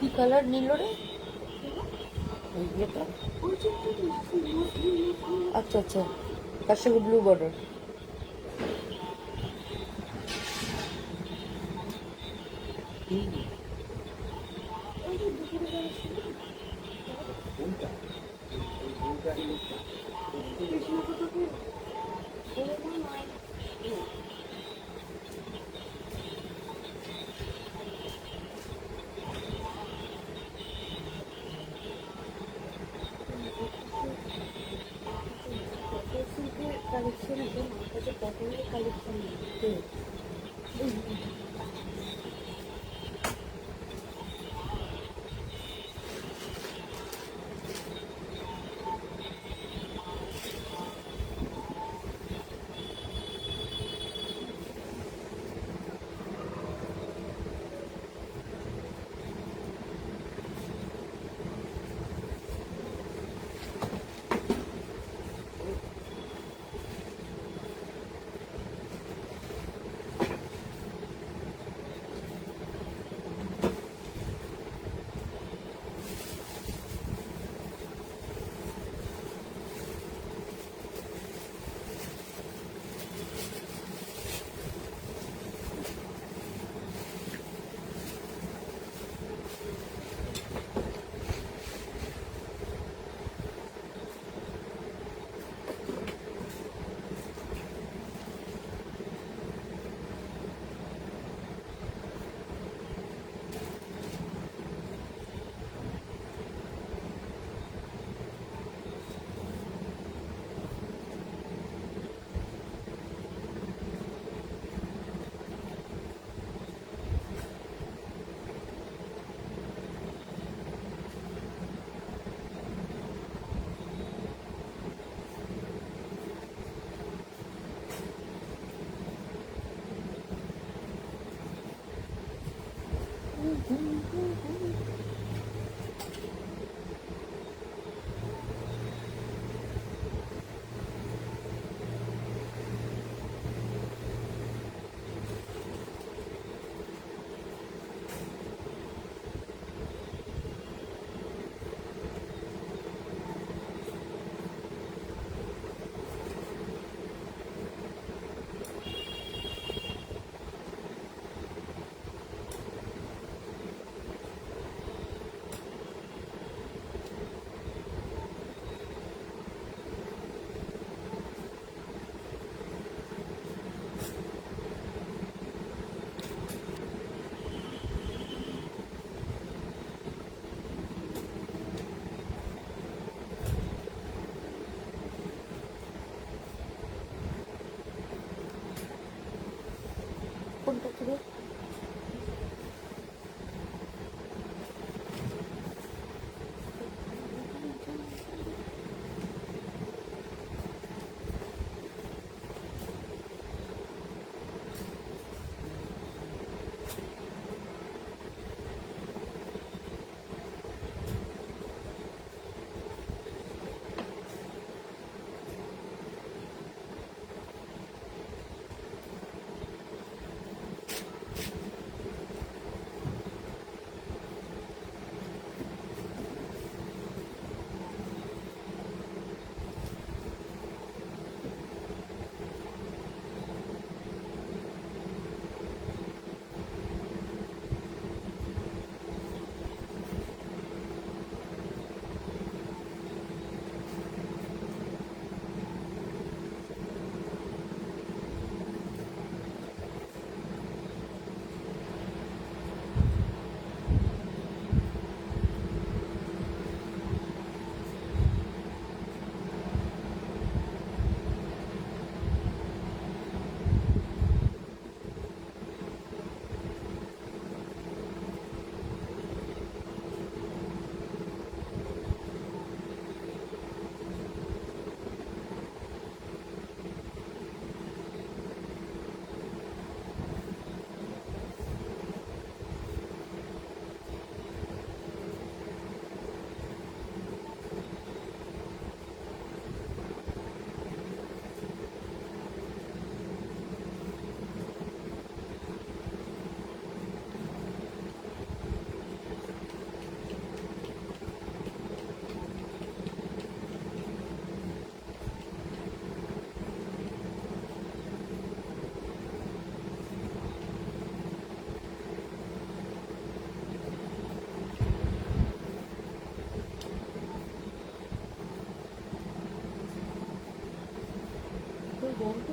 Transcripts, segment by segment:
কি কালার নিল রে ওই ইয়েটা? আচ্ছা আচ্ছা, তার সঙ্গে ব্লু বর্ডার। কালেকশন আছে, আমার কাছে কটনের কালেকশন আছে।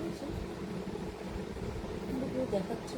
করেছে, কিন্তু কেউ দেখাচ্ছে।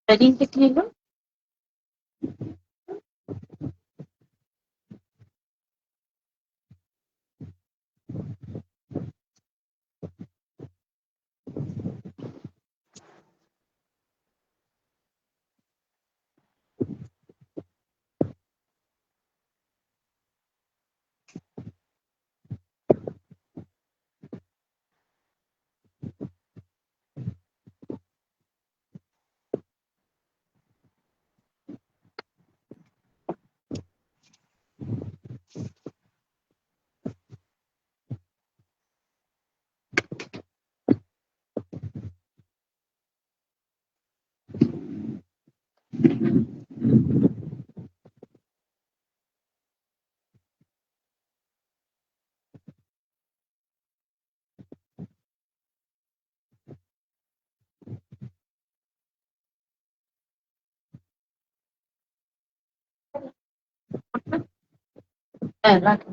ব্যাডিংটা কি হলো? হ্যাঁ, রাখি।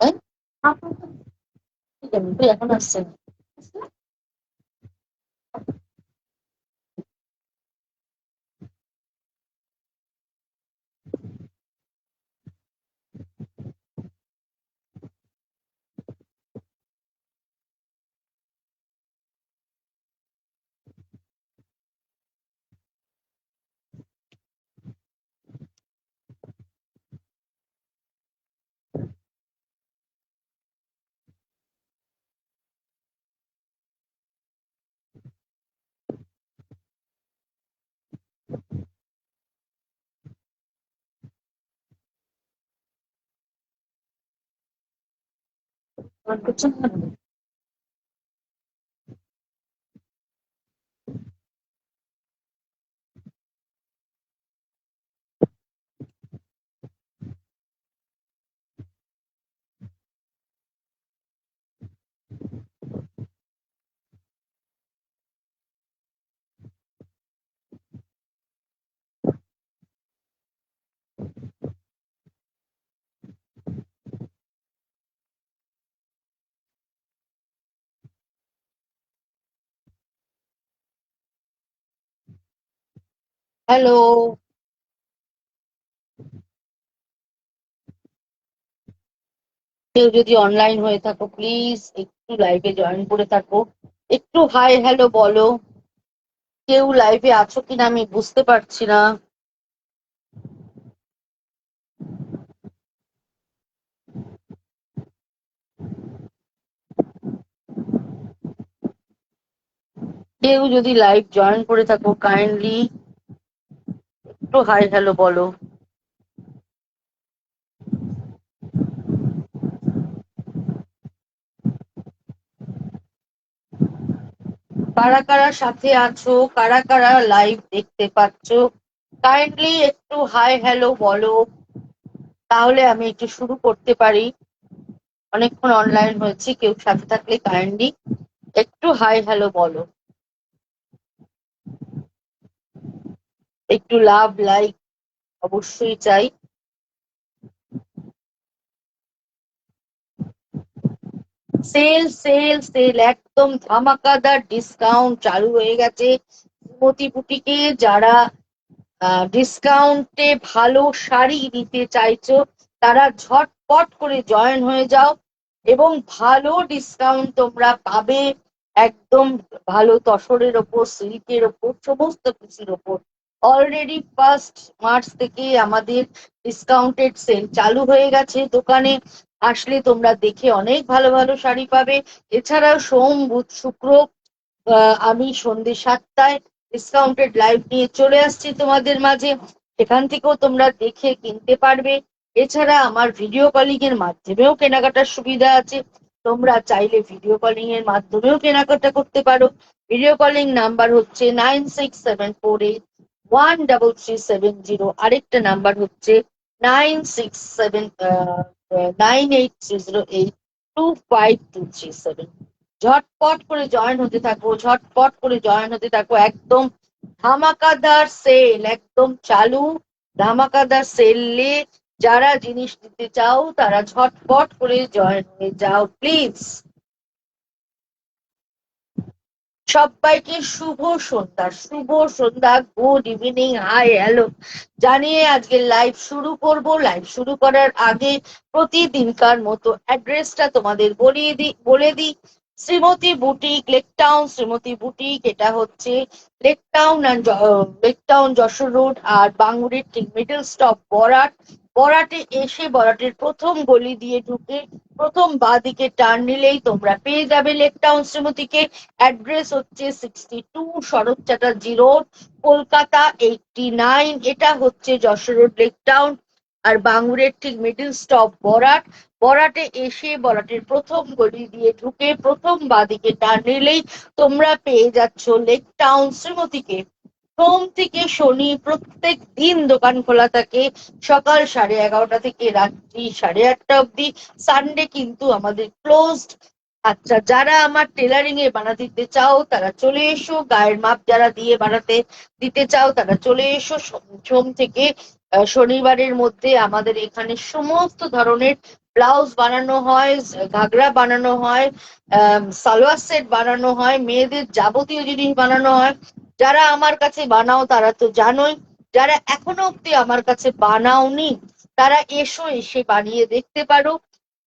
এই, ঠিক আছে, তুই এখন আসছে না। আমার করছেন না। হ্যালো, কেউ যদি অনলাইন হয়ে থাকো প্লিজ একটু লাইভে জয়েন করে থাকো, একটু হাই হ্যালো বলো। কেউ লাইভে আছো কিনা আমি বুঝতে পারছি না। কেউ যদি লাইভ জয়েন করে থাকো কাইন্ডলি একটু হাই হ্যালো বলো। কারা কারা সাথে আছো, কারা কারা লাইভ দেখতে পাচ্ছ, কাইন্ডলি একটু হাই হ্যালো বলো, তাহলে আমি একটু শুরু করতে পারি। অনেকক্ষণ অনলাইন হয়েছি, কেউ সাথে থাকলে কাইন্ডলি একটু হাই হ্যালো বলো। একটু লাভ লাইক অবশ্যই চাই। সেল সেল সেল একদম ধামাকাদার ডিসকাউন্ট চালু হয়ে গেছে শ্রীমতী বুটিকে। যারা ডিসকাউন্টে ভালো শাড়ি নিতে চাইছো তারা ঝটপট করে জয়েন হয়ে যাও, এবং ভালো ডিসকাউন্ট তোমরা পাবে। একদম ভালো তসরের ওপর, সিল্কের ওপর, সমস্ত কিছুর ওপর। অলরেডি 1 মার্চ থেকে আমাদের ডিসকাউন্টেড সেল চালু হয়ে গেছে। দোকানে আসলে তোমরা দেখে অনেক ভালো ভালো শাড়ি পাবে। এছাড়াও সোম বুধ শুক্র আমি সন্ধ্যে 7টায় ডিসকাউন্টেড লাইভ নিয়ে চলে আসছি তোমাদের মাঝে, সেখান থেকেও তোমরা দেখে কিনতে পারবে। এছাড়া আমার ভিডিও কলিং এর মাধ্যমেও কেনাকাটার সুবিধা আছে, তোমরা চাইলে ভিডিও কলিং এর মাধ্যমেও কেনাকাটা করতে পারো। ভিডিও কলিং নাম্বার হচ্ছে 9674813370, আরেকটা নাম্বার হচ্ছে 9830825237। ঝটপট করে জয়েন হতে থাকো, ঝটপট করে জয়েন হতে থাকো। একদম ধামাকাদার সেল একদম চালু, ধামাকাদার সেলে যারা জিনিস নিতে চাও তারা ঝটপট করে জয়েন হয়ে যাও প্লিজ। সবাইকে শুভ সন্ধ্যা, শুভ সন্ধ্যা, গুড ইভিনিং, হাই হ্যালো জানিয়ে আজকে লাইভ শুরু করব। লাইভ শুরু করার আগে প্রতিদিনকার মতো অ্যাড্রেসটা তোমাদের বলে দিই। Shrimati boutique, lake town Shrimati boutique, এটা হচ্ছে লেক টাউন যশোর রোড, আর বাঙ্গুরির ঠিক মিডল স্টপ বরাট। বরাটে এসে বরাটের প্রথম গলি দিয়ে ঢুকে প্রথম বাঁ দিকে টার্ন নিলেই তোমরা পেয়ে যাবে লেক টাউন শ্রীমতীকে। অ্যাড্রেস হচ্ছে 62 শরৎ চ্যাটার্জি রোড, কলকাতা 89। এটা হচ্ছে যশোর রোড, লেক টাউন। আর বাঙ্গুরের ঠিক মিডল স্টপ বরাট। বরাটে এসে বরাটের প্রথম গলি দিয়ে ঢুকে প্রথম বাঁদিকে টার্ন নিলেই তোমরা পেয়ে যাচ্ছ লেক টাউন শ্রীমতীকে। সোম থেকে শনি প্রত্যেক দিন দোকান খোলা থাকে, সকাল 11:30 থেকে রাত্রি 8:30 অব্দি। সানডে কিন্তু আমাদের ক্লোজড। আচ্ছা, যারা আমার টেলারিং এ বানাতে দিতে চাও তারা চলে এসো, গায়ের মাপ যারা দিয়ে বানাতে দিতে চাও তারা চলে এসো। সোম থেকে শনিবারের মধ্যে আমাদের এখানে সমস্ত ধরনের ব্লাউজ বানানো হয়, ঘাগরা বানানো হয়, সালোয়ার সেট বানানো হয়, মেয়েদের যাবতীয় জিনিস বানানো হয়। যারা আমার কাছে বানাও তারা তো জানোই, যারা এখনো অব্দি আমার কাছে বানাওনি তারা এসো, এসে বানিয়ে দেখতে পারো।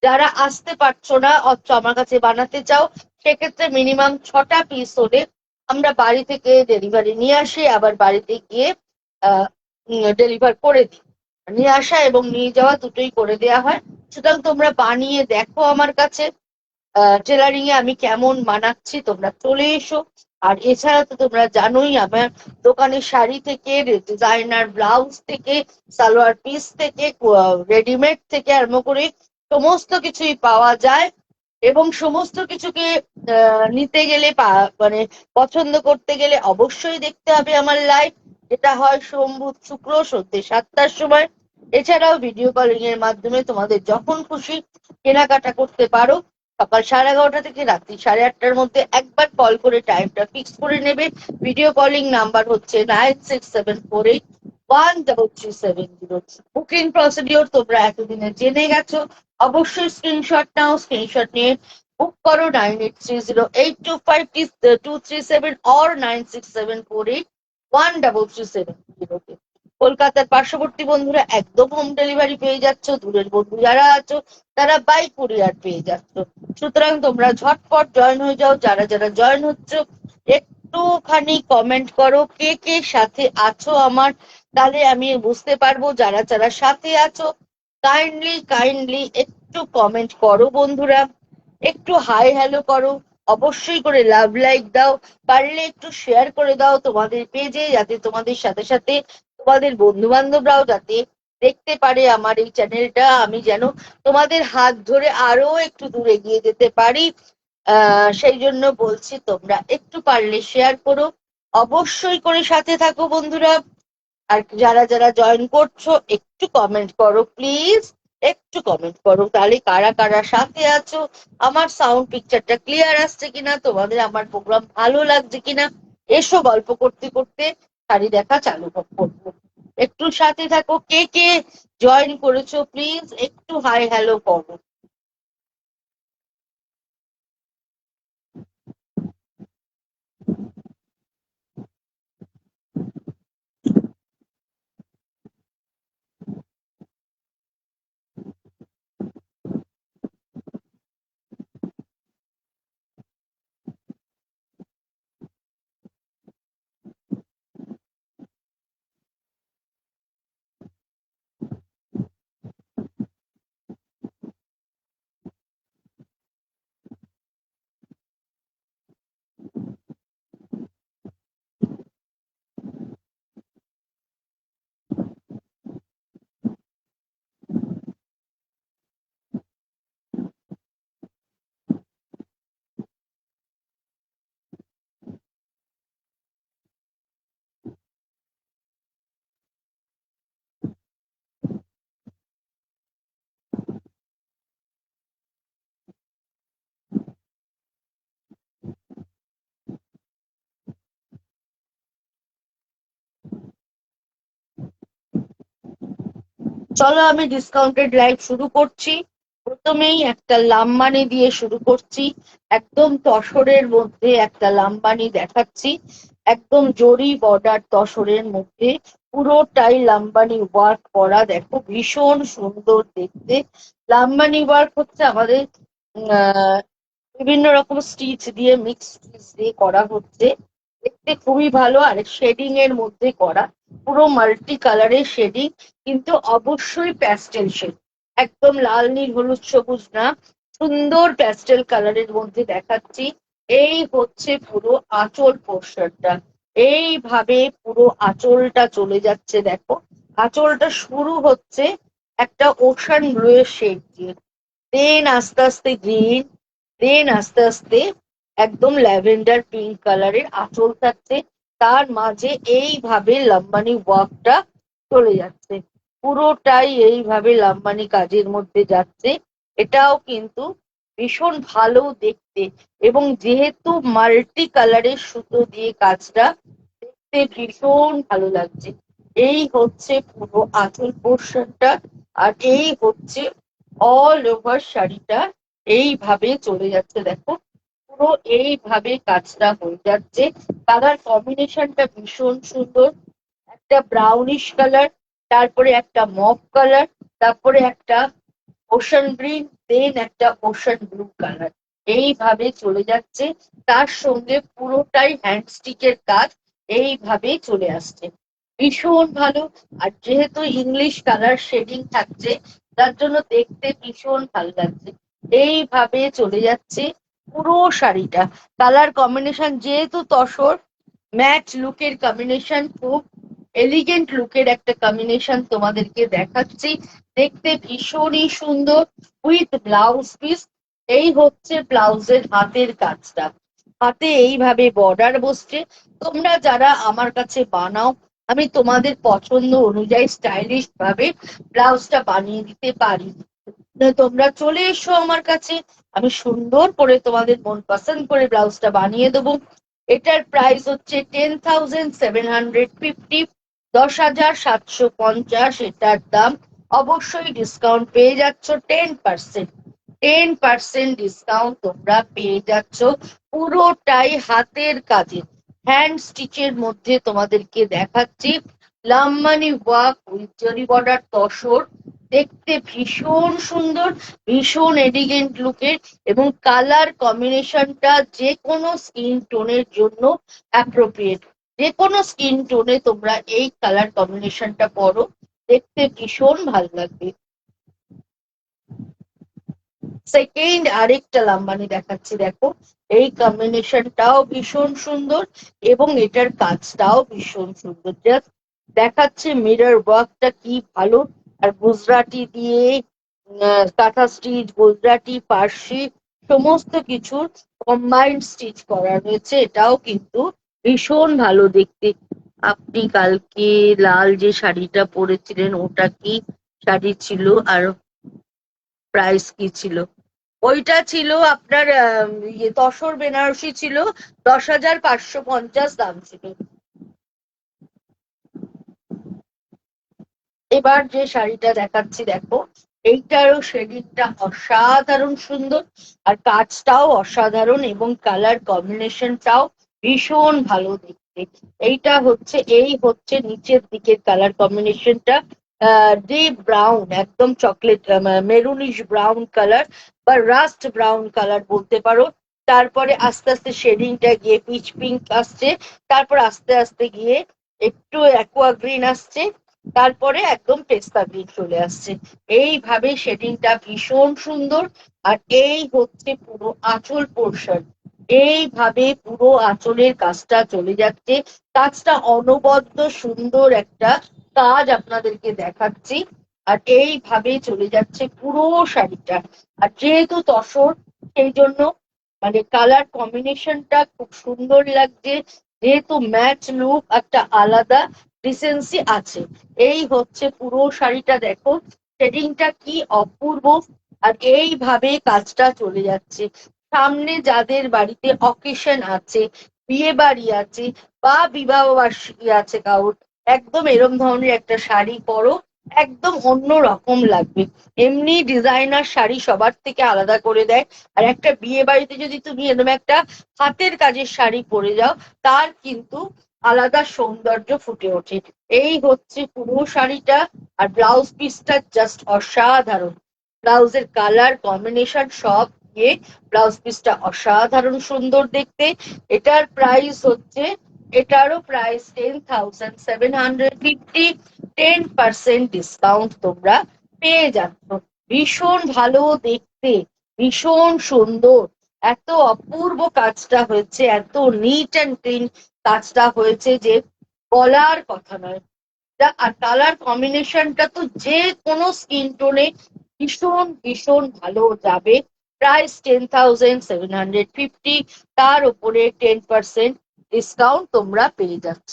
যারা আসতে পারছো না অথচ আমার কাছে বানাতে চাও, সেক্ষেত্রে মিনিমাম 6টা পিস হলে আমরা বাড়ি থেকে ডেলিভারি নিয়ে আসি, আবার বাড়িতে গিয়ে ডেলিভার করে দিই। নিয়ে আসা এবং নিয়ে যাওয়া দুটোই করে দেওয়া হয়। সুতরাং তোমরা বানিয়ে দেখো আমার কাছে টেলারিং এ আমি কেমন বানাচ্ছি, তোমরা চলে এসো। আর এছাড়া তো তোমরা জানোই আমার দোকানে শাড়ি থেকে, ডিজাইনার ব্লাউজ থেকে, সালোয়ার পিস থেকে, রেডিমেড থেকে আরম্ভ করে সমস্ত কিছুই পাওয়া যায়। এবং সমস্ত কিছুকে নিতে গেলে মানে পছন্দ করতে গেলে অবশ্যই দেখতে হবে আমার লাইভ, যেটা হয় সোম বুধ শুক্র সন্ধ্যে 7টার সময়। এছাড়াও ভিডিও কলিং এর মাধ্যমে তোমাদের যখন খুশি কেনাকাটা করতে পারো। সকাল 11:30 থেকে রাত্রি 8:30টার মধ্যে একবার কল করে টাইমটা ফিক্স করে নেবে। ভিডিও কলিং নাম্বার হচ্ছে 9674813370। বুকিং প্রসিডিওর তোমরা এতদিনে জেনে গেছো, অবশ্যই স্ক্রিনশট নাও, স্ক্রিনশট নিয়ে বুক করো 9830825237 or 9674813370। 1337 কলকাতার পার্শ্ববর্তী বন্ধুরা একদম হোম ডেলিভারি পেয়ে যাচ্ছ, দূরের বন্ধু যারা আছো তারা বাই কুরিয়ার পেয়ে যাচ্ছ। সুতরাং তোমরা ঝটপট জয়েন হয়ে যাও। যারা যারা জয়েন হচ্ছ একটুখানি কমেন্ট করো কে কে সাথে আছো আমার, তাহলে আমি বুঝতে পারবো যারা যারা সাথে আছো। কাইন্ডলি একটু কমেন্ট করো বন্ধুরা, একটু হাই হ্যালো করো, অবশ্যই করে লাভ লাইক দাও, পারলে একটু শেয়ার করে দাও তোমাদের পেজে, যাতে তোমাদের সাথে সাথে তোমাদের বন্ধু বান্ধবরাও যাতে দেখতে পারে আমার এই চ্যানেলটা, আমি যেন তোমাদের হাত ধরে আরো একটু দূরে গিয়ে যেতে পারি। সেই জন্য বলছি তোমরা একটু পারলে শেয়ার করো, অবশ্যই করে সাথে থাকো বন্ধুরা। আর যারা যারা জয়েন করছো একটু কমেন্ট করো প্লিজ, একটু কমেন্ট করো, তাহলে কারা কারা সাথে আছো, আমার সাউন্ড পিকচারটা ক্লিয়ার আসছে কিনা, তোমাদের আমার প্রোগ্রাম ভালো লাগছে কিনা, এসো গল্প করতে করতে শাড়ি দেখা চালু করবো। একটু সাথে থাকো, কে কে জয়েন করেছো প্লিজ একটু হাই হ্যালো করো। চলো আমি ডিসকাউন্টেড লাইভ শুরু করছি। প্রথমেই একটা লামবানি দিয়ে শুরু করছি, একদম তসরের মধ্যে একটা লামবানি দেখাচ্ছি, একদম জরি বর্ডার তসরের মধ্যে পুরোটাই লামবানি ওয়ার্ক করা, দেখো ভীষণ সুন্দর দেখতে। লামবানি ওয়ার্ক হচ্ছে আমাদের বিভিন্ন রকম স্টিচ দিয়ে মিক্স স্টিচ দিয়ে করা হচ্ছে, দেখতে খুবই ভালো। আর শেডিং এর মধ্যে করা, পুরো মাল্টি কালারের শেডিং, কিন্তু অবশ্যই প্যাস্টেল শেড, একদম লাল নীল হলুদ সবুজ না, সুন্দর প্যাস্টেল কালারের মধ্যে দেখাচ্ছি। এই হচ্ছে পুরো আঁচল পোর্শনটা, এইভাবে পুরো আঁচলটা চলে যাচ্ছে, দেখো আঁচলটা শুরু হচ্ছে একটা ওশান ব্লু এর শেড দিয়ে, দেন আস্তে আস্তে গ্রিন, দেন আস্তে আস্তে একদম ল্যাভেন্ডার পিঙ্ক কালারের আঁচল থাকছে, তার মাঝে এইভাবে লাম্বানি ওয়ার্কটা চলে যাচ্ছে, পুরোটাই এইভাবে লাম্বানি কাজের মধ্যে যাচ্ছে। এটাও কিন্তু ভীষণ ভালো দেখতে, এবং যেহেতু মাল্টি কালারের সুতো দিয়ে কাজটা, দেখতে ভীষণ ভালো লাগছে। এই হচ্ছে পুরো আঁচল পোর্শনটা, আর এই হচ্ছে অল ওভার শাড়িটা এইভাবে চলে যাচ্ছে, দেখো পুরো এইভাবে কাজটা হয়ে যাচ্ছে। কালার কম্বিনেশনটা ভীষণ সুন্দর, একটা ব্রাউনিশ কালার, তারপরে একটা মভ কালার, তারপরে একটা ওশান গ্রিন, দেন একটা ওশান ব্লু কালার, এইভাবে চলে যাচ্ছে। তার সঙ্গে পুরোটাই হ্যান্ডস্টিকের কাজ এইভাবে চলে আসছে, ভীষণ ভালো। আর যেহেতু ইংলিশ কালার শেডিং থাকছে, তার জন্য দেখতে ভীষণ ভালো লাগছে। এইভাবে চলে যাচ্ছে পুরো শাড়িটা, কালার কম্বিনেশন যেহেতু তসর, ম্যাট লুকের কম্বিনেশন, খুব এলিগেন্ট লুকের একটা কম্বিনেশন তোমাদেরকে দেখাচ্ছি, দেখতে ভীষণই সুন্দর উইথ ব্লাউজ পিস। এই হচ্ছে ব্লাউজের হাতের কাজটা, হাতে এইভাবে বর্ডার বসছে। তোমরা যারা আমার কাছে বানাও, আমি তোমাদের পছন্দ অনুযায়ী স্টাইলিশ ভাবে ব্লাউজটা বানিয়ে দিতে পারি। তোমরা চলে এসো আমার কাছে, আমি সুন্দর করে তোমাদের মন পছন্দ করে ব্লাউজটা বানিয়ে দেবো। এটার প্রাইস হচ্ছে 10,750, 10,750 এটার দাম। অবশ্যই ডিসকাউন্ট পেয়ে যাচ্ছ 10%, 10% ডিসকাউন্ট তোমরা পেয়ে যাচ্ছ, পুরোটাই হাতের কাজের, হ্যান্ড স্টিচের মধ্যে তোমাদেরকে দেখাচ্ছি। লাম্বানি ওয়ার্ক উইথ জরি বর্ডার তসর, দেখতে ভীষণ সুন্দর, ভীষণ এলিগেন্ট লুকের, এবং কালার কম্বিনেশনটা যে কোনো স্কিন টোনের জন্য অ্যাপ্রোপ্রিয়েট। যে কোনো স্কিন টোনে তোমরা এই কালার কম্বিনেশনটা পরো, দেখতে ভীষণ ভালো লাগবে। সেকেন্ড আরেকটা লাম্বানি দেখাচ্ছি, দেখো এই কম্বিনেশনটাও ভীষণ সুন্দর এবং এটার কাজটাও ভীষণ সুন্দর। জাস্ট দেখাচ্ছে মিরর ওয়ার্কটা কি ভালো, আর গুজরাটি দিয়ে কাঁথা স্টিচ, গুজরাটি, পার্সি সমস্ত কিছুর কম্বাইন্ড স্টিচ করা রয়েছে। এটাও কিন্তু ভীষণ ভালো দেখতে। আপনি কালকে লাল যে শাড়িটা পরেছিলেন ওটা কি শাড়ি ছিল, আর প্রাইস কি ছিল? ওইটা ছিল আপনার তসর বেনারসি ছিল, 10,550 দাম ছিল। এবার যে শাড়িটা দেখাচ্ছি দেখো, এইটারও শেডিংটা অসাধারণ সুন্দর, আর কাজটাও অসাধারণ, এবং কালার কম্বিনেশনটাও ভীষণ ভালো দেখতে। এইটা হচ্ছে, এই হচ্ছে নিচের দিকের কালার কম্বিনেশনটা, ডিপ ব্রাউন, একদম চকলেট মেরুনিশ ব্রাউন কালার বা রাস্ট ব্রাউন কালার বলতে পারো। তারপরে আস্তে আস্তে শেডিংটা গিয়ে পিচ পিঙ্ক আসছে, তারপর আস্তে আস্তে গিয়ে একটু অ্যাকোয়া গ্রিন আসছে, তারপরে একদম পেস্তা গ্রিন চলে আসছে। এইভাবে শেডিংটা ভীষণ সুন্দর। আর এই হচ্ছে পুরো আঁচল পোর্শন, এইভাবে পুরো আঁচলের কাজটা চলে যাচ্ছে। কাজটা অনবদ্য সুন্দর একটা কাজ আপনাদেরকে দেখাচ্ছি, আর এইভাবে চলে যাচ্ছে পুরো শাড়িটা। আর যেহেতু তসর, সেই জন্য মানে কালার কম্বিনেশনটা খুব সুন্দর লাগছে, যেহেতু ম্যাচ লুক একটা আলাদা ডিসেন্সি আছে। এই হচ্ছে পুরো শাড়িটা, দেখো শেডিংটা কি অপূর্ব, আর এইভাবে কাজটা চলে যাচ্ছে। সামনে যাদের বাড়িতে অকেশন আছে, বিয়ে বাড়ি আছে, বা বিবাহ বার্ষিকী আছে কারোর, একদম এরম ধরনের একটা শাড়ি পরো, একদম অন্য রকম লাগবে। এমনি ডিজাইনার শাড়ি সবার থেকে আলাদা করে দেয়, আর একটা বিয়ে বাড়িতে যদি তুমি এরকম একটা হাতের কাজের শাড়ি পরে যাও, তার কিন্তু আলাদা সৌন্দর্য ফুটে ওঠে। এই হচ্ছে পুরো শাড়িটা, আর ব্লাউজ পিসটা জাস্ট অসাধারণ। ব্লাউজের কালার কম্বিনেশন সব দিয়ে ব্লাউজ পিসটা অসাধারণ সুন্দর দেখতে। এটার প্রাইস হচ্ছে, এটারও প্রাইস 10,750, 10% ডিসকাউন্ট তোমরা পেয়ে যাচ্ছ। ভীষণ ভালো দেখতে, ভীষণ সুন্দর, এত অপূর্ব কাজটা হয়েছে, এত নিট অ্যান্ড ক্লিন কাজটা হয়েছে যে বলার কথা নয়। আর কালার কম্বিনেশনটা তো যে কোনো স্কিন টোনে ভীষণ ভীষণ ভালো যাবে। প্রাইস 10,750, তার উপরে 10% ডিসকাউন্ট তোমরা পেয়ে যাচ্ছ।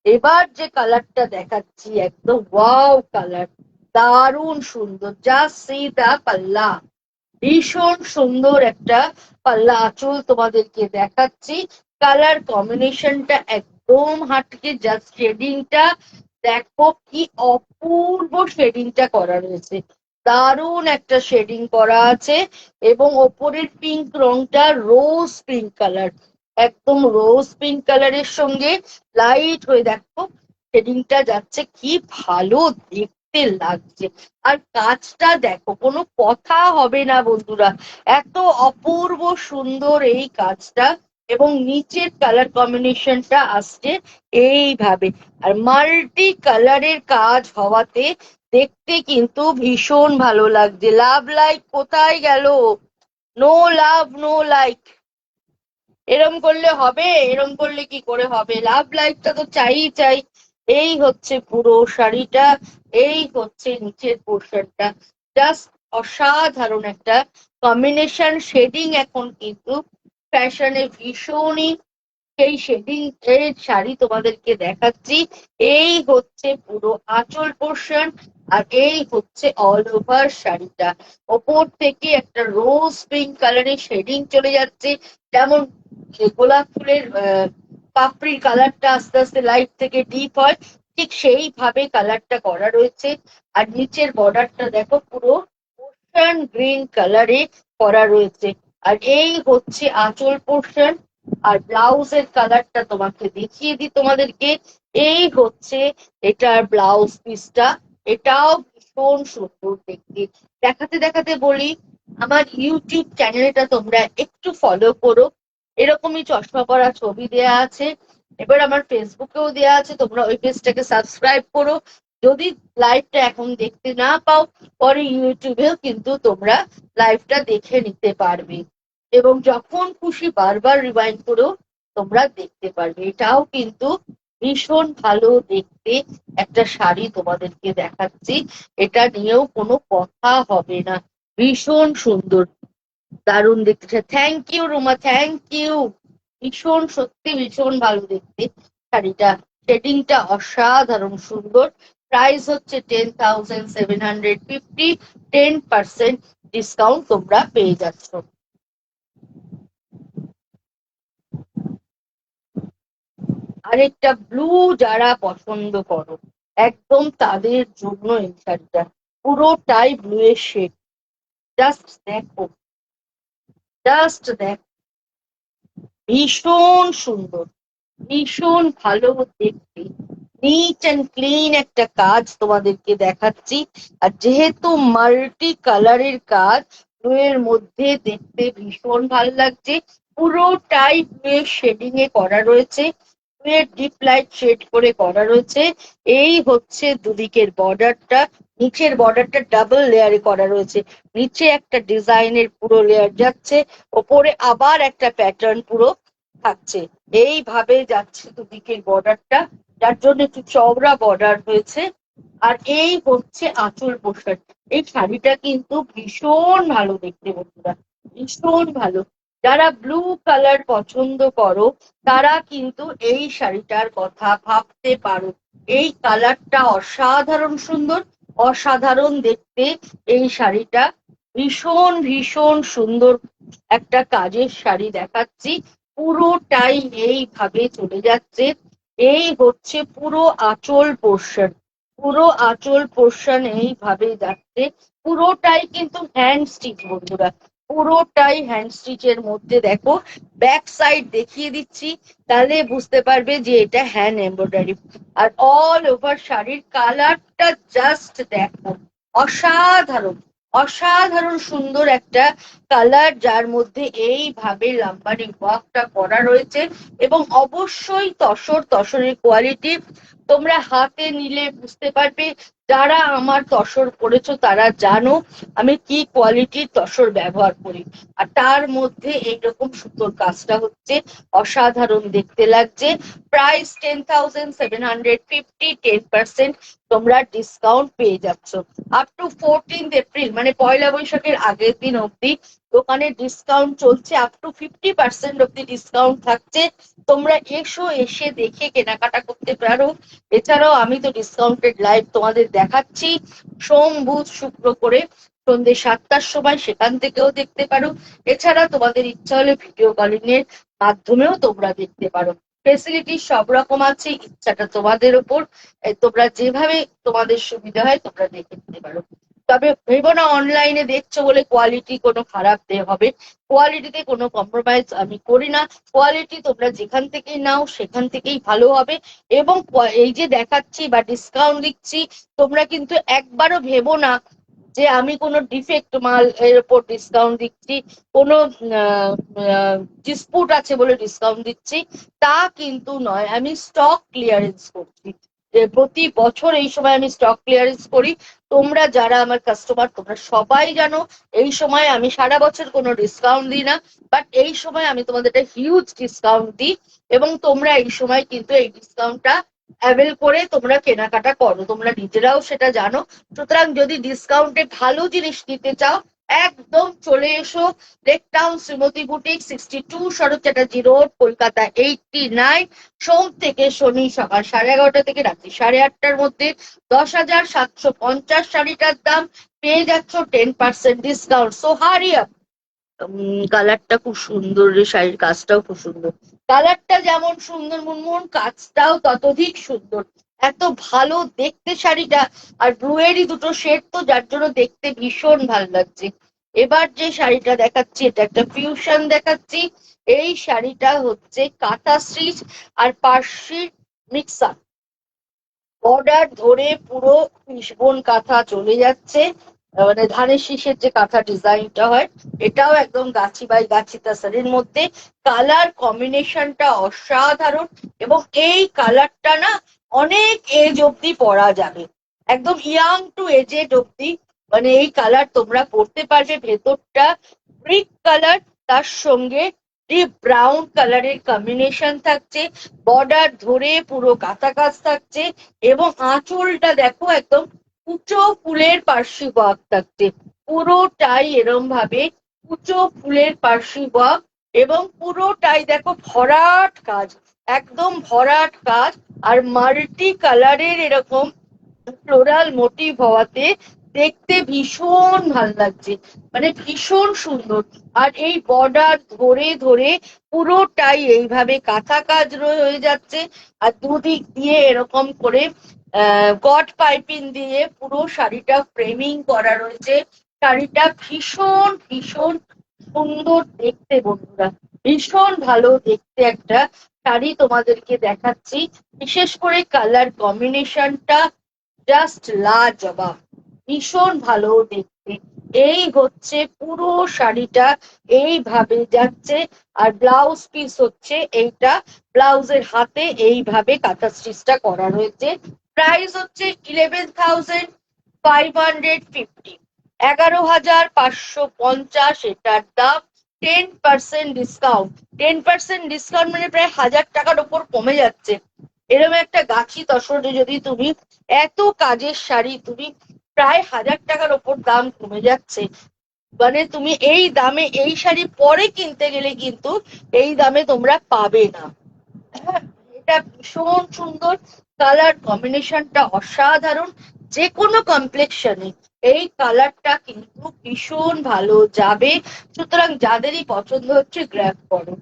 এবার যে কালারটা দেখাচ্ছি, একদম ওয়াও কালার, দারুণ সুন্দর। জাস্ট সি দা পাল্লা, ভীষণ সুন্দর একটা পাল্লা আঁচল তোমাদেরকে দেখাচ্ছি। কালার কম্বিনেশনটা একদম হাটকে, জাস্ট শেডিংটা দেখো কি অপূর্ব শেডিংটা করা রয়েছে, দারুণ একটা শেডিং করা আছে। এবং ওপরের পিঙ্ক রংটা রোজ পিঙ্ক কালার, একদম রোজ পিঙ্ক কালারের সঙ্গে লাইট হয়ে দেখো শেডিংটা যাচ্ছে, কি ভালো দেখতে লাগছে। আর কাজটা দেখো, কোনো কথা হবে না বন্ধুরা, এত অপূর্ব সুন্দর এই কাজটা। এবং নিচের কালার কম্বিনেশনটা আসছে এইভাবে, আর মাল্টি কালারের কাজ হওয়াতে দেখতে কিন্তু ভীষণ ভালো লাগছে। লাভ লাইক কোথায় গেল? No love no like. এরম করলে হবে? এরম করলে কি করে হবে? লাভ লাইকটা তো চাই চাই। এই হচ্ছে পুরো শাড়িটা, এই হচ্ছে নিচের পোর্শনটা, জাস্ট অসাধারণ একটা কম্বিনেশন। শেডিং এখন কিন্তু ফ্যাশনে ভীষণই, সেই শেডিং এর শাড়ি তোমাদেরকে দেখাচ্ছি। এই হচ্ছে পুরো আঁচল পোর্শন, আর এই হচ্ছে অল ওভার শাড়িটা। ওপর থেকে একটা রোজ পিঙ্ক কালারের শেডিং চলে যাচ্ছে, যেমন গোলাপ ফুলের পাপড়ির কালারটা আস্তে আস্তে লাইট থেকে ডিপ হয়, ঠিক সেইভাবে কালারটা করা রয়েছে। আর নিচের বর্ডারটা দেখো পুরো ওশান গ্রিন কালারে করা রয়েছে। আর এই হচ্ছে আঁচল পোর্শন, আর ব্লাউজের কালারটা তোমাকে দেখিয়ে দিই তোমাদেরকে। এই হচ্ছে এটার ব্লাউজ পিসটা, এটাও ভীষণ সুন্দর দেখতে। দেখাতে দেখাতে বলি, আমার ইউটিউব চ্যানেলটা তোমরা একটু ফলো করো, এরকমই চশমা পরা ছবি দেয়া আছে। এবার আমার ফেসবুকেও দেয়া আছে, তোমরা ওই পেজটাকে সাবস্ক্রাইব করো। যদি লাইভটা এখন দেখতে না পাও, পরে ইউটিউবেও কিন্তু তোমরা লাইভটা দেখে নিতে পারবে, এবং যখন খুশি বারবার রিওয়াইন্ড করেও তোমরা দেখতে পারবে। এটাও কিন্তু ভীষণ ভালো দেখতে একটা শাড়ি তোমাদেরকে দেখাচ্ছি, এটা নিয়েও কোনো কথা হবে না। ভীষণ সুন্দর, দারুণ দেখতে। Thank you Ruma, thank you. ভীষণ সত্যি ভীষণ ভালো দেখতে শাড়িটা, শেডিংটা অসাধারণ সুন্দর। প্রাইস হচ্ছে 10,750, 10% ডিসকাউন্ট তোমরা পেয়ে যাচ্ছ। আরেকটা ব্লু যারা পছন্দ করো, একদম তাদের জন্য এই শাড়িটা, পুরোটাই ব্লু এর শেড। জাস্ট দেখো, জাস্ট দেখো, ভীষণ সুন্দর, ভীষণ ভালো দেখতে, নিট অ্যান্ড ক্লিন একটা কাজ তোমাদেরকে দেখাচ্ছি। আর যেহেতু মাল্টি কালারের কাজ, ব্লু এর মধ্যে দেখতে ভীষণ ভালো লাগছে। পুরোটাই ব্লু এর শেডিং এ করা রয়েছে, ব্লু এর ডিপ লাইট শেড করে করা রয়েছে। এই হচ্ছে দুদিকের বর্ডারটা, নিচের বর্ডারটা ডাবল লেয়ারে করা রয়েছে, নিচে একটা ডিজাইনের পুরো লেয়ার যাচ্ছে, ওপরে আবার একটা প্যাটার্ন পুরো থাকছে। এইভাবে যাচ্ছে দুদিকের বর্ডারটা, যার জন্য একটু চওড়া বর্ডার হয়েছে। আর এই হচ্ছে আঁচল পোশাক। এই শাড়িটা কিন্তু ভীষণ ভালো দেখতে বন্ধুরা, ভীষণ ভালো। যারা ব্লু কালার পছন্দ করো তারা কিন্তু এই শাড়িটার কথা ভাবতে পারো। এই কালারটা অসাধারণ সুন্দর, অসাধারণ দেখতে এই শাড়িটা, ভীষণ ভীষণ সুন্দর একটা কাজের শাড়ি দেখাচ্ছি। পুরোটাই এইভাবে চলে যাচ্ছে। এই হচ্ছে পুরো আঁচল পোর্শন, পুরো আঁচল পোর্শন এইভাবে যাচ্ছে। পুরোটাই কিন্তু হ্যান্ড স্টিচ বন্ধুরা, পুরোটাই হ্যান্ড স্টিচের মধ্যে। দেখো ব্যাক সাইড দেখিয়ে দিচ্ছি, তাহলে বুঝতে পারবে যে এটা হ্যান্ড এমব্রয়ডারি। আর অল ওভার শাড়ির কালারটা জাস্ট দেখো, অসাধারণ, অসাধারণ সুন্দর একটা কালার, যার মধ্যে এইভাবে লাম্বারিং ওয়ার্কটা করা রয়েছে। এবং অবশ্যই তসরের কোয়ালিটি তোমরা হাতে নিলে বুঝতে পারবে। যারা আমার তসর করেছো তারা জানো আমি কি কোয়ালিটির তসর ব্যবহার করি। আর তার মধ্যে এইরকম সুতোর কাজটা হচ্ছে অসাধারণ দেখতে লাগছে। প্রাইস 10,750, 10% তোমরা ডিসকাউন্ট পেয়ে যাচ্ছ। আপ টু 14th এপ্রিল, মানে পয়লা বৈশাখের আগের দিন অব্দি দোকানে ডিসকাউন্ট চলছে, আপ টু 50% অব্দি ডিসকাউন্ট থাকছে। তোমরা এসো, এসে দেখে কেনাকাটা করতে পারো। এছাড়াও আমি তো ডিসকাউন্টেড লাইভ তোমাদের দেখাচ্ছি সোম বুধ শুক্র করে সন্ধ্যে 7টার সময়, সেখান থেকেও দেখতে পারো। এছাড়া তোমাদের ইচ্ছা হলে ভিডিও কলিং এর মাধ্যমেও তোমরা দেখতে পারো। ফেসিলিটি সব রকম আছে, ইচ্ছাটা তোমাদের উপর, তোমরা যেভাবে তোমাদের সুবিধা হয় তোমরা দেখে নিতে পারো। তবে ভেবো না অনলাইনে দেখছো বলে কোয়ালিটি কোনো খারাপ হবে, কোয়ালিটিতে কোনো কম্প্রোমাইজ আমি করি না। কোয়ালিটি তোমরা যেখান থেকেই নাও সেখান থেকেই ভালো হবে। এবং এই যে দেখাচ্ছি বা ডিসকাউন্ট দিচ্ছি, তোমরা কিন্তু একবারও ভেবো না যে আমি কোনো ডিফেক্ট মাল এর উপর ডিসকাউন্ট দিচ্ছি, কোনো ডিসপুট আছে বলে ডিসকাউন্ট দিচ্ছি, তা কিন্তু নয়। আমি স্টক ক্লিয়ারেন্স করছি, প্রতি বছর এই সময় আমি স্টক ক্লিয়ারেন্স করি। তোমরা যারা আমার কাস্টমার তোমরা সবাই জানো এই সময় আমি সারা বছর কোনো ডিসকাউন্ট দিই না, বাট এই সময় আমি তোমাদের একটা হিউজ ডিসকাউন্ট দিই। এবং তোমরা এই সময় কিন্তু এই ডিসকাউন্টটা অ্যাভেল করে তোমরা কেনাকাটা করো, তোমরা নিজেরাও সেটা জানো। সুতরাং যদি ডিসকাউন্টে ভালো জিনিস নিতে চাও, একদম চলে এসো লেকটাউন শ্রীমতী বুটিক, 62 শরৎ চ্যাটার্জি রোড, কলকাতা 89। সোম থেকে শনি সকাল 11:30 থেকে রাত্রি 8:30-র মধ্যে 10,750 শাড়িটার দাম পেয়ে যাচ্ছ 10% ডিসকাউন্ট। So hurry up. কালারটা খুব সুন্দর রে, শাড়ির কাজটাও খুব সুন্দর। কালারটা যেমন সুন্দর মুনমুন, কাজটাও ততোধিক সুন্দর, এত ভালো দেখতে শাড়িটা। আর ব্লুয়েরই দুটো শেড তো, যার জন্য দেখতে ভীষণ ভালো লাগছে। এবার যে শাড়িটা দেখাচ্ছি এটা একটা ফিউশন দেখাচ্ছি, এই শাড়িটা হচ্ছে কাঁথা স্টিচ আর পার্সি মিক্সার, বর্ডার ধরে পুরো ফিশবোন কাঁথা চলে যাচ্ছে, মানে ধানের শীষের যে কাঁথা ডিজাইনটা হয়, এটাও একদম গাছি বাই গাছি তাসারের মধ্যে। কালার কম্বিনেশনটা অসাধারণ, এবং এই কালারটা না অনেক এজ অব্দি পরা যাবে, একদম ইয়াং টু এজেড অব্দি, মানে এই কালার তোমরা পরতে পারবে। ভেতরটা ব্রিক কালার, তার সঙ্গে ডিপ ব্রাউন কালারের কম্বিনেশন থাকছে, বর্ডার ধরে পুরো কাঁথা কাজ থাকছে, এবং আঁচলটা দেখো একদম কুচো ফুলের পার্সি ওয়ার্ক থাকছে, পুরোটাই এরম ভাবে কুচো ফুলের পার্সি ওয়ার্ক, এবং পুরোটাই দেখো ভরাট কাজ, একদম ভরাট কাজ, আর মাল্টি কালারের এরকম ফ্লোরাল মোটিভ হওয়াতে দেখতে ভীষণ ভাল লাগছে, মানে ভীষণ সুন্দর। আর এই বর্ডার ধরে ধরে পুরোটাই এইভাবে কাঁথা কাজ হয়ে যাচ্ছে, আর দুদিক দিয়ে এরকম করে গট পাইপিং দিয়ে পুরো শাড়িটা ফ্রেমিং করা রয়েছে। শাড়িটা ভীষণ ভীষণ সুন্দর দেখতে বন্ধুরা, ভীষণ ভালো দেখতে একটা শাড়ি তোমাদেরকে দেখাচ্ছি। বিশেষ করে কালার কম্বিনেশনটা জাস্ট লাজবাব, ভীষণ ভালো দেখতে। এই হচ্ছে পুরো শাড়িটা এইভাবে যাচ্ছে, আর ব্লাউজ পিস হচ্ছে এইটা, ব্লাউজের হাতে এইভাবে কাঁথা স্টিচটা করা রয়েছে। প্রাইস হচ্ছে 11,550, 11,550 এটার দাম। 10% ডিসকাউন্ট, 10% ডিসকাউন্ট মানে প্রায় 1,000 টাকার ওপর কমে যাচ্ছে। এরকম একটা গাছি তসরে যদি তুমি এত কাজের শাড়ি তুমি প্রায় 1,000 টাকার ওপর দাম কমে যাচ্ছে, মানে তুমি এই দামে এই শাড়ি পরে কিনতে গেলে কিন্তু এই দামে তোমরা পাবে না। হ্যাঁ, এটা ভীষণ সুন্দর, কালার কম্বিনেশনটা অসাধারণ, যে কোনো কমপ্লেক্সনে এই কালারটা কিন্তু ভীষণ ভালো যাবে। সুতরাং যাদেরই পছন্দ হচ্ছে গ্র্যাব করো।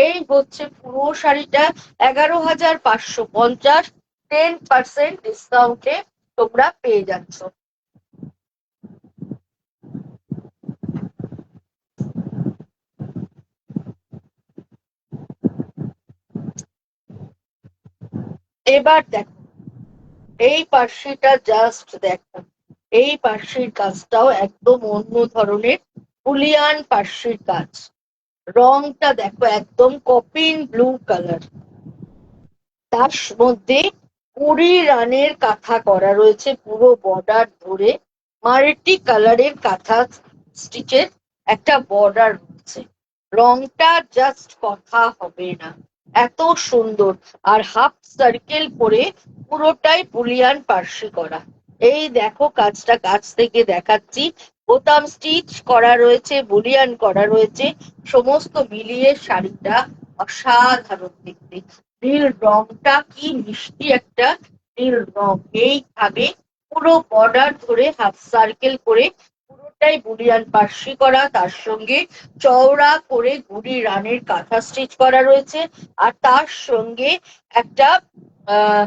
এই হচ্ছে পুরো শাড়িটা 11,550, 10% ডিসকাউন্টে তোমরা পেয়ে যাচ্ছ। এবার দেখো এই পার্সিটা, জাস্ট দেখো এই পার্সির কাজটাও একদম অন্য ধরনের বুলিয়ান পার্সির কাজ। রংটা দেখো একদম কপিন ব্লু কালার, তার মধ্যে 20 রানের কাঁথা করা রয়েছে পুরো বর্ডার ধরে, মাল্টি কালারের কাঁথা স্টিচের একটা বর্ডার রয়েছে। রংটা জাস্ট কথা হবে না, এত সুন্দর। আর হাফ সার্কেল করে পুরোটাই বুলিয়ান পার্সি করা। এই দেখো কাজটা কাছ থেকে দেখাচ্ছি, বোতাম স্টিচ করা রয়েছে, বুলিয়ান করা রয়েছে, সমস্ত মিলিয়ে শাড়িটা অসাধারণ দেখতে। নীল রংটা কি মিষ্টি একটা নীল রং, এইভাবে পুরো বর্ডার ধরে হাফ সার্কেল করে পুরোটাই বুলিয়ান পার্সি করা, তার সঙ্গে চওড়া করে গুড়ি রানের কাঁথা স্টিচ করা রয়েছে, আর তার সঙ্গে একটা আহ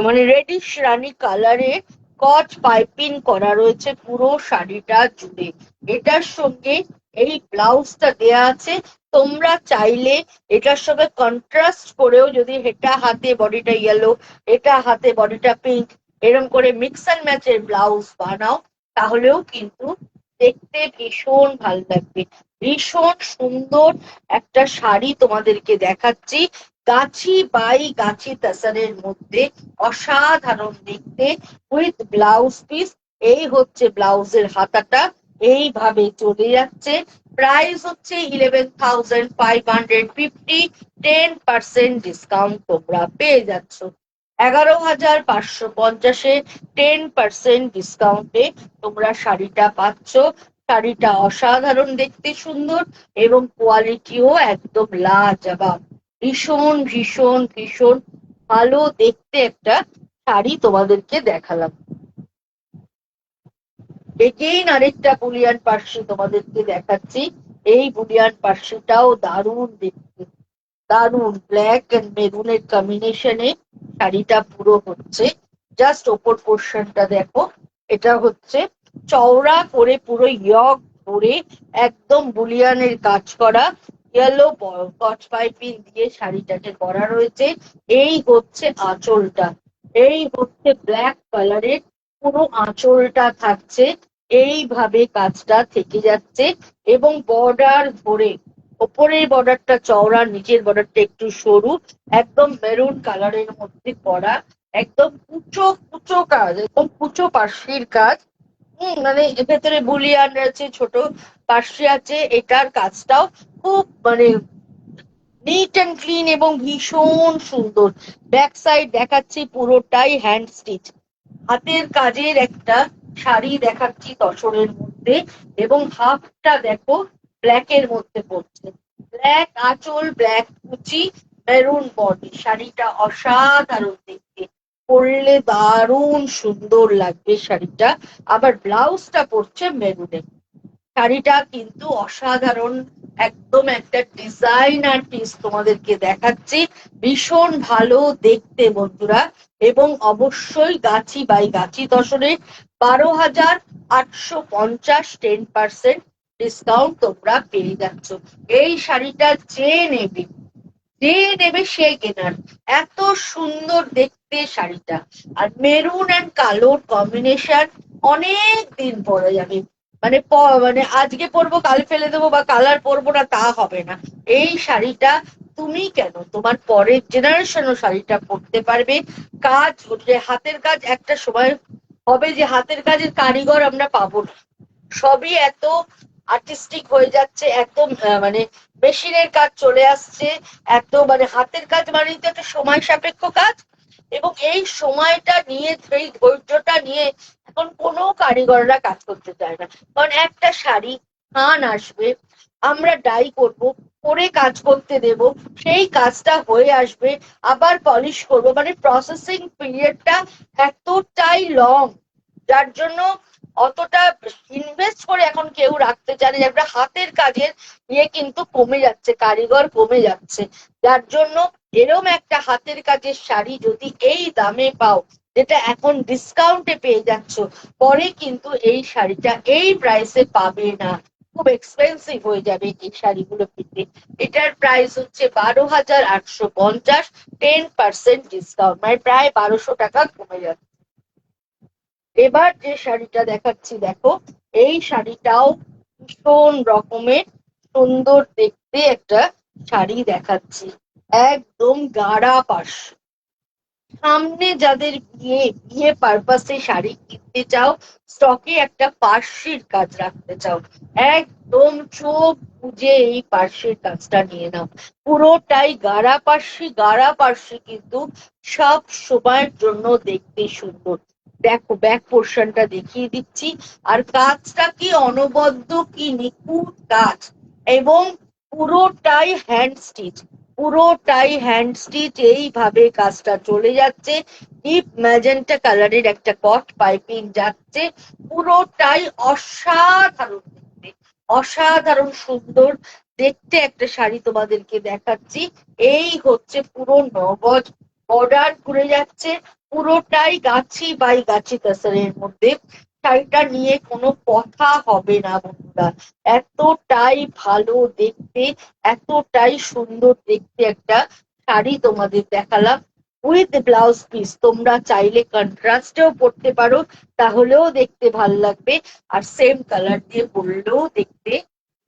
মানে রেডিশ রানী কালারে কচ পাইপিং করা রয়েছে পুরো শাড়িটা জুড়ে। এটার সঙ্গে এই ব্লাউজটা দেয়া আছে, তোমরা চাইলে এটার সঙ্গে কন্ট্রাস্ট করেও যদি এটা হাতে বডিটা ইয়েলো, এটা হাতে বডিটা পিঙ্ক, এরকম করে মিক্স অ্যান্ড ম্যাচের ব্লাউজ বানাও, তাহলেও কিন্তু দেখতে ভীষণ ভালো লাগবে। ভীষণ সুন্দর একটা শাড়ি তোমাদেরকে দেখাচ্ছি, গাছি বাই গাছি তাসারের মধ্যে, অসাধারণ দেখতে, উইথ ব্লাউজ পিস। এই হচ্ছে ব্লাউজের হাতাটা, এইভাবে চলে যাচ্ছে। প্রাইস হচ্ছে 11,550, 10% ডিসকাউন্ট তোমরা পেয়ে যাচ্ছ। 11,550-এ 10% ডিসকাউন্টে তোমরা শাড়িটা পাচ্ছ। শাড়িটা অসাধারণ দেখতে সুন্দর, এবং কোয়ালিটিও একদম লাজবাব, ভীষণ ভীষণ ভীষণ ভালো দেখতে একটা শাড়ি তোমাদেরকে দেখালাম। এগেইন আরেকটা বুলিয়ান পার্সি তোমাদেরকে দেখাচ্ছি। এই বুলিয়ান পার্সিটাও দারুণ দেখতে, দারুণ ব্ল্যাক এন্ড মেরুনের কম্বিনেশনে শাড়িটা পুরো হচ্ছে। জাস্ট ওপর পোর্শনটা দেখো, এটা হচ্ছে চওড়া করে পুরো ইয়ক ধরে একদম বুলিয়ানের কাজ করা, ইয়েলো কট পাইপিং দিয়ে শাড়িটাকে করা রয়েছে। এই হচ্ছে আঁচলটা, এই হচ্ছে ব্ল্যাক কালারের পুরো আঁচলটা থাকছে, এইভাবে কাজটা থেকে যাচ্ছে। এবং বর্ডার ধরে ওপরের বর্ডারটা চওড়া, নিচের বর্ডারটা একটু সরু, একদম মেরুন কালারের মধ্যে করা, একদম কুচো কুচো কাজ, একদম কুচো পার্শ্বির কাজ। মানে ভেতরে বুলিয়ান আছে, ছোট পার্শ্বে আছে। এটার কাজটাও খুব মানে নিট অ্যান্ড ক্লিন এবং ভীষণ সুন্দর। ব্যাক সাইড দেখাচ্ছি পুরোটাই হ্যান্ড স্টিচ, হাতের কাজের একটা শাড়ি দেখাচ্ছি তসরের মধ্যে। এবং হাফটা দেখো ব্ল্যাক এর মধ্যে পড়ছে, ব্ল্যাক আঁচল, ব্ল্যাক কুচি, মেরুন বডি। শাড়িটা অসাধারণ দেখতে, পরলে দারুণ সুন্দর লাগবে শাড়িটা। আবার ব্লাউজটা পড়ছে মেরুনে। শাড়িটা কিন্তু অসাধারণ, একদম একটা ডিজাইনার পিস তোমাদেরকে দেখাচ্ছি, ভীষণ ভালো দেখতে বন্ধুরা। এবং অবশ্যই গাছি বাই গাছি তসরে 12,850 10% ডিসকাউন্ট তোমরা পেয়ে যাচ্ছ। এই শাড়িটা যে নেবে, যে নেবে সে কেনার, এত সুন্দর দেখতে শাড়িটা। আর মেরুন অ্যান্ড কালোর কম্বিনেশন অনেক দিন পরে যাবে, মানে মানে আজকে পরবো কাল ফেলে দেবো বা কালার পরবো না তা হবে না। এই শাড়িটা তুমি কেন, তোমার পরের জেনারেশনও শাড়িটা পরতে পারবে। কাজ যে হাতের কাজ একটা সময় হবে যে হাতের কাজের কারিগর আমরা পাবো না, সবই এত আর্টিস্টিক হয়ে যাচ্ছে, এত মানে মেশিনের কাজ চলে আসছে, এত মানে হাতের কাজ মানেই তো একটা সময় সাপেক্ষ কাজ। এবং এই সময়টা নিয়ে, সেই ধৈর্যটা নিয়ে এখন কোনো কারিগররা কাজ করতে চায় না। কারণ একটা শাড়ি খান আসবে, আমরা ডাই করব, করে কাজ করতে দেব, সেই কাজটা হয়ে আসবে, আবার পলিশ করব, মানে প্রসেসিং পিরিয়ডটা এতটাই লং, যার জন্য অতটা ইনভেস্ট করে এখন কেউ রাখতে চায় না। একটা হাতের কাজের ইয়ে কিন্তু কমে যাচ্ছে, কারিগর কমে যাচ্ছে, যার জন্য এরম একটা হাতের কাজের শাড়ি যদি এই দামে পাও, যেটা এখন ডিসকাউন্টে পেয়ে যাচ্ছ, পরে কিন্তু এই শাড়িটা এই প্রাইসে পাবে না, খুব এক্সপেন্সিভ হয়ে যাবে এই শাড়িগুলো পেতে। এটার প্রাইস হচ্ছে 12,850, 10% ডিসকাউন্ট, মানে প্রায় 1200 টাকা কমে যাচ্ছে। এবার যে শাড়িটা দেখাচ্ছি দেখো, এই শাড়িটাও ভীষণ রকমের সুন্দর দেখতে একটা শাড়ি দেখাচ্ছি, একদম গাঢ়া পাশ। সামনে যাদের বিয়ে, বিয়ে পারপাসে শাড়ি কিনতে চাও, স্টকে একটা পার্শ্বির কাজ রাখতে চাও, একদম চোখ বুঝে এই পার্শ্বির কাজটা নিয়ে নাও। পুরোটাই গাঢ়া পার্শ্ব, গাঢ়া পার্শ্ব কিন্তু সব সময়ের জন্য দেখতে সুন্দর। দেখো ব্যাক পোর্শনটা দেখিয়ে দিচ্ছি, আর কাজটা কি অনবদ্য, কি নিখুঁত কাজ। এবং পুরোটাই হ্যান্ড স্টিচ, পুরোটাই হ্যান্ড স্টিচ, এইভাবে কাজটা চলে যাচ্ছে। ডিপ ম্যাজেন্টা কালারের একটা কট পাইপিং যাচ্ছে, পুরোটাই অসাধারণ দেখতে, অসাধারণ সুন্দর দেখতে একটা শাড়ি তোমাদেরকে দেখাচ্ছি। এই হচ্ছে পুরো 9 গজ বর্ডার ঘুরে যাচ্ছে, পুরোটাই গাছি বাই গাছি তাসারের মধ্যে। শাড়িটা নিয়ে কোনো কথা হবে না বন্ধুরা, এতটাই ভালো দেখতে, এতটাই সুন্দর দেখতে একটা শাড়ি তোমাদের দেখালাম উইথ ব্লাউজ পিস। তোমরা চাইলে কন্ট্রাস্টেও পরতে পারো, তাহলেও দেখতে ভাল লাগবে, আর সেম কালার দিয়ে পরলেও দেখতে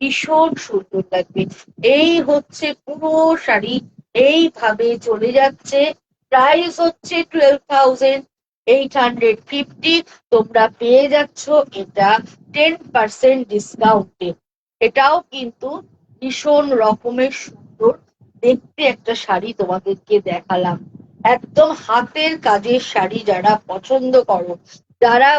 ভীষণ সুন্দর লাগবে। এই হচ্ছে পুরো শাড়ি, এইভাবে চলে যাচ্ছে। প্রাইস হচ্ছে 12,850, তোমরা পেয়ে যাচ্ছ এটা 10% ডিসকাউন্টে। এটাও কিন্তু ভীষণ রকমের সুন্দর দেখতে একটা শাড়ি তোমাদেরকে দেখালাম, একদম হাতের কাজের শাড়ি। যারা পছন্দ করো, যারা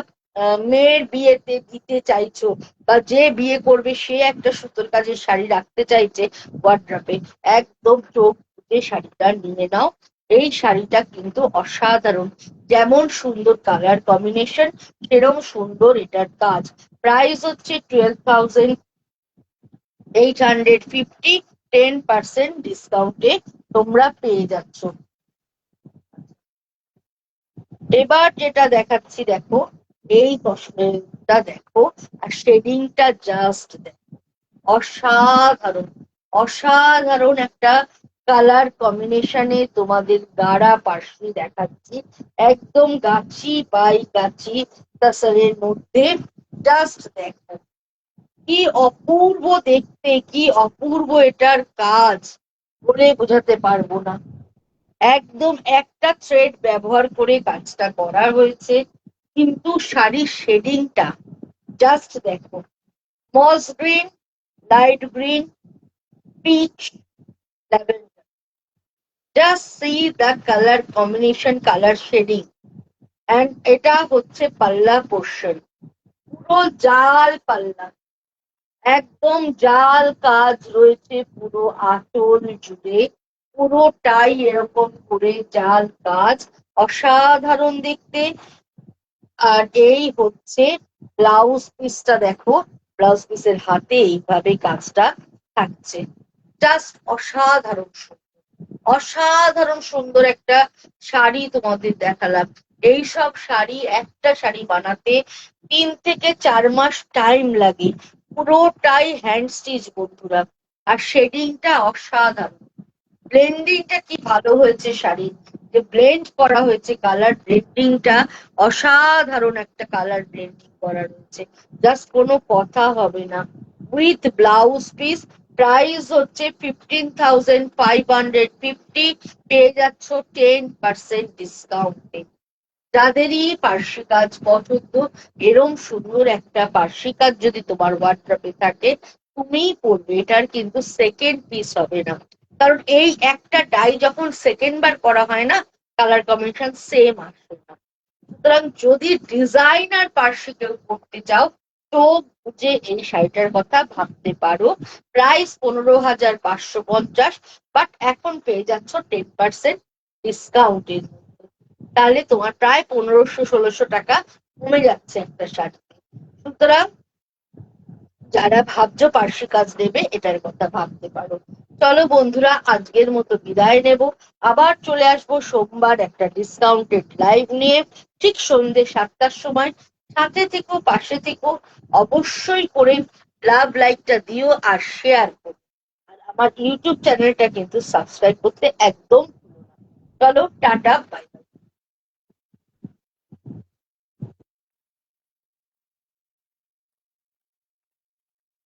মেয়ের বিয়েতে দিতে চাইছো, বা যে বিয়ে করবে সে একটা সুতোর কাজের শাড়ি রাখতে চাইছে ওয়ার্ড্রপে, একদম চোখ বুজে শাড়িটা নিয়ে নাও। এই শাড়িটা কিন্তু অসাধারণ, যেমন সুন্দর কালার কম্বিনেশন, সেরকম সুন্দর এটার কাজ। প্রাইস হচ্ছে 12,850, 10% ডিসকাউন্টে তোমরা পেয়ে যাচ্ছ। এবার যেটা দেখাচ্ছি দেখো, এই কসমেটিকটা দেখো, আর শেডিংটা জাস্ট দেখো, অসাধারণ। অসাধারণ একটা কালার কম্বিনেশনে তোমাদের গাঢ়া পার্সি দেখাচ্ছি, একদম গাছি বাই গাছি তাসরের মধ্যে। জাস্ট দেখো কি অপূর্ব দেখতে, কি অপূর্ব এটার কাজ, বলে বোঝাতে পারবো না। একদম একটা থ্রেড ব্যবহার করে কাজটা করা হয়েছে, কিন্তু শাড়ির শেডিংটা জাস্ট দেখো, moss green, light green, peach, lavender, just see the colour combination, colour shading. And এটা হচ্ছে পাল্লা পোর্শন, পুরো জাল পাল্লা, একদম জাল কাজ রয়েছে পুরো আঁচল জুড়ে, পুরোটাই এরকম করে জাল কাজ, অসাধারণ দেখতে। আর এই হচ্ছে ব্লাউজ পিসটা, দেখো ব্লাউজ পিসের হাতে এইভাবে কাজটা থাকছে, জাস্ট অসাধারণ সুন্দর, অসাধারণ সুন্দর একটা শাড়ি তোমাদের দেখালাম। এইসব শাড়ি, একটা শাড়ি বানাতে 3 থেকে 4 মাস টাইম লাগে, পুরোটাই হ্যান্ড স্টিচ বন্ধুরা। আর শেডিংটা অসাধারণ, ব্লেন্ডিংটা কি ভালো হয়েছে শাড়ির, যে ব্লেন্ড করা হয়েছে, কালার ব্লেন্ডিংটা অসাধারণ, একটা কালার ব্লেন্ডিং করা রয়েছে, জাস্ট কোনো কথা হবে না। উইথ ব্লাউজ পিস, প্রাইস হচ্ছে 15,550, পেয়ে যাচ্ছ 10% ডিসকাউন্টে। যাদেরই পার্সি কাজ পছন্দ, এরম সুন্দর একটা পার্সি কাজ যদি তোমার ওয়ার্ড্রপে থাকে, তুমিই পরবে, এটার কিন্তু সেকেন্ড পিস হবে না। কারণ এই একটা ডাই যখন সেকেন্ড বার করা হয় না, কালার কম্বিনেশন সেম আসে না। সুতরাং যদি ডিজাইনার পার্সি কেউ করতে চাও, তো বুঝে এই শাড়িটার কথা ভাবতে পারো। প্রাইস 15,550, বাট এখন পেয়ে যাচ্ছ 10% ডিসকাউন্টের, তাহলে তোমার প্রায় 1500-1600 টাকা কমে যাচ্ছে একটা শাড়িতে। সুতরাং যারা ভাবছো পার্সি কাজ নেবে, এটার কথা ভাবতে পারো। চলো বন্ধুরা, আজকের মতো বিদায় নেব, আবার চলে আসবো সোমবার একটা ডিসকাউন্টেড লাইভ নিয়ে, ঠিক সন্ধ্যে 7টার সময়। সাথে থেকো, পাশে থেকো, অবশ্যই করে লাভ লাইকটা দিও আর শেয়ার করো। আর আমার ইউটিউব চ্যানেলটা কিন্তু সাবস্ক্রাইব করতে একদম ভুলো না। চলো, টাটা, বাই।